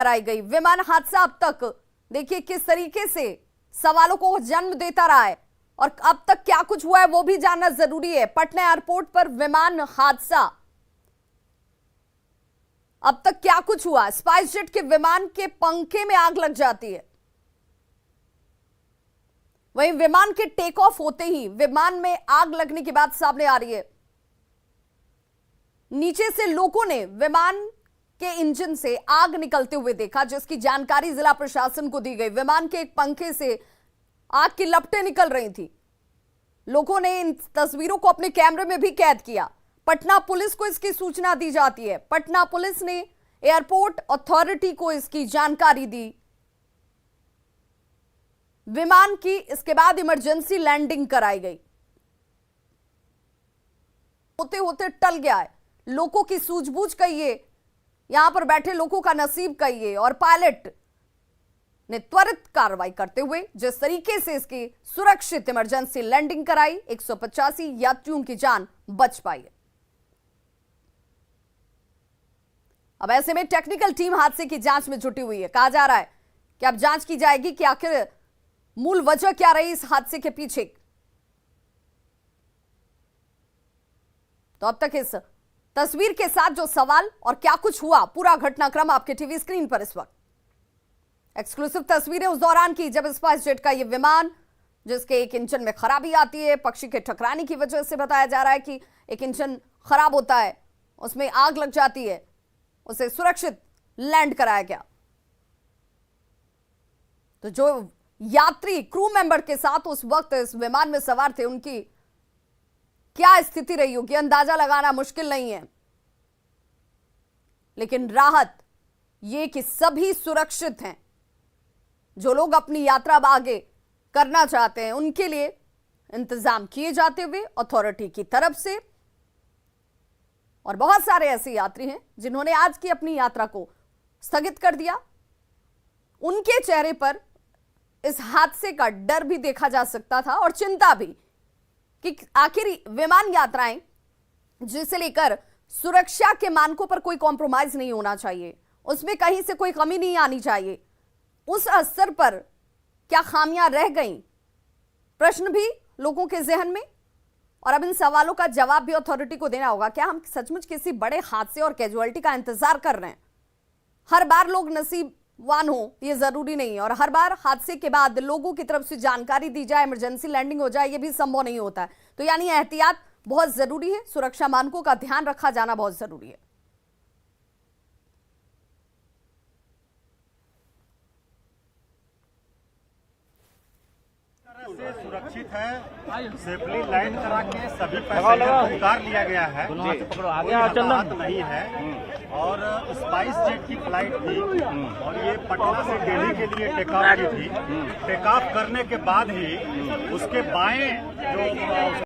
कराई गई। विमान हादसा अब तक देखिए किस तरीके से सवालों को जन्म देता रहा है और अब तक क्या कुछ हुआ है वो भी जानना जरूरी है। पटना एयरपोर्ट पर विमान हादसा, अब तक क्या कुछ हुआ। स्पाइस जेट के विमान के पंखे में आग लग जाती है, वहीं विमान के टेक ऑफ होते ही विमान में आग लगने की बात सामने आ रही है। नीचे से लोगों ने विमान के इंजन से आग निकलते हुए देखा, जिसकी जानकारी जिला प्रशासन को दी गई। विमान के एक पंखे से आग की लपटें निकल रही थी। लोगों ने इन तस्वीरों को अपने कैमरे में भी कैद किया। पटना पुलिस को इसकी सूचना दी जाती है। पटना पुलिस ने एयरपोर्ट अथॉरिटी को इसकी जानकारी दी। विमान की इसके बाद इमरजेंसी लैंडिंग कराई गई। होते होते टल गया है, लोगों की सूझबूझ कहिए, यहां पर बैठे लोगों का नसीब कहिए, और पायलट ने त्वरित कार्रवाई करते हुए जिस तरीके से इसकी सुरक्षित इमरजेंसी लैंडिंग कराई, 185 यात्रियों की जान बच पाई है। अब ऐसे में टेक्निकल टीम हादसे की जांच में जुटी हुई है। कहा जा रहा है कि अब जांच की जाएगी कि आखिर मूल वजह क्या रही इस हादसे के पीछे। तो अब तक इस तस्वीर के साथ जो सवाल और क्या कुछ हुआ, पूरा घटनाक्रम आपके टीवी स्क्रीन पर इस वक्त। एक्सक्लूसिव तस्वीरें उस दौरान की जब स्पाइस जेट का यह विमान, जिसके एक इंजन में खराबी आती है, पक्षी के टकराने की वजह से बताया जा रहा है कि एक इंजन खराब होता है, उसमें आग लग जाती है, उसे सुरक्षित लैंड कराया गया। तो जो यात्री क्रू मेंबर के साथ उस वक्त इस विमान में सवार थे, उनकी क्या स्थिति रही होगी अंदाजा लगाना मुश्किल नहीं है, लेकिन राहत यह कि सभी सुरक्षित हैं। जो लोग अपनी यात्रा आगे करना चाहते हैं उनके लिए इंतजाम किए जाते हुए अथॉरिटी की तरफ से। और बहुत सारे ऐसे यात्री हैं जिन्होंने आज की अपनी यात्रा को स्थगित कर दिया। उनके चेहरे पर इस हादसे का डर भी देखा जा सकता था और चिंता भी कि आखिर विमान यात्राएं जिसे लेकर सुरक्षा के मानकों पर कोई कॉम्प्रोमाइज नहीं होना चाहिए, उसमें कहीं से कोई कमी नहीं आनी चाहिए। उस स्तर पर क्या खामियां रह गईं, प्रश्न भी लोगों के जहन में। और अब इन सवालों का जवाब भी अथॉरिटी को देना होगा। क्या हम सचमुच किसी बड़े हादसे और कैजुअलिटी का इंतजार कर रहे हैं? हर बार लोग नसीबवान हो ये जरूरी नहीं है, और हर बार हादसे के बाद लोगों की तरफ से जानकारी दी जाए, इमरजेंसी लैंडिंग हो जाए, ये भी संभव नहीं होता है। तो यानी एहतियात बहुत जरूरी है, सुरक्षा मानकों का ध्यान रखा जाना बहुत जरूरी है। से सुरक्षित है, सेफली लैंड करा के सभी पैसेंजर को उतार लिया गया है। कोई हताहत नहीं है। और स्पाइस जेट की फ्लाइट थी और ये पटना से दिल्ली के लिए टेक ऑफ की थी। टेक ऑफ करने के बाद ही उसके बाएं जो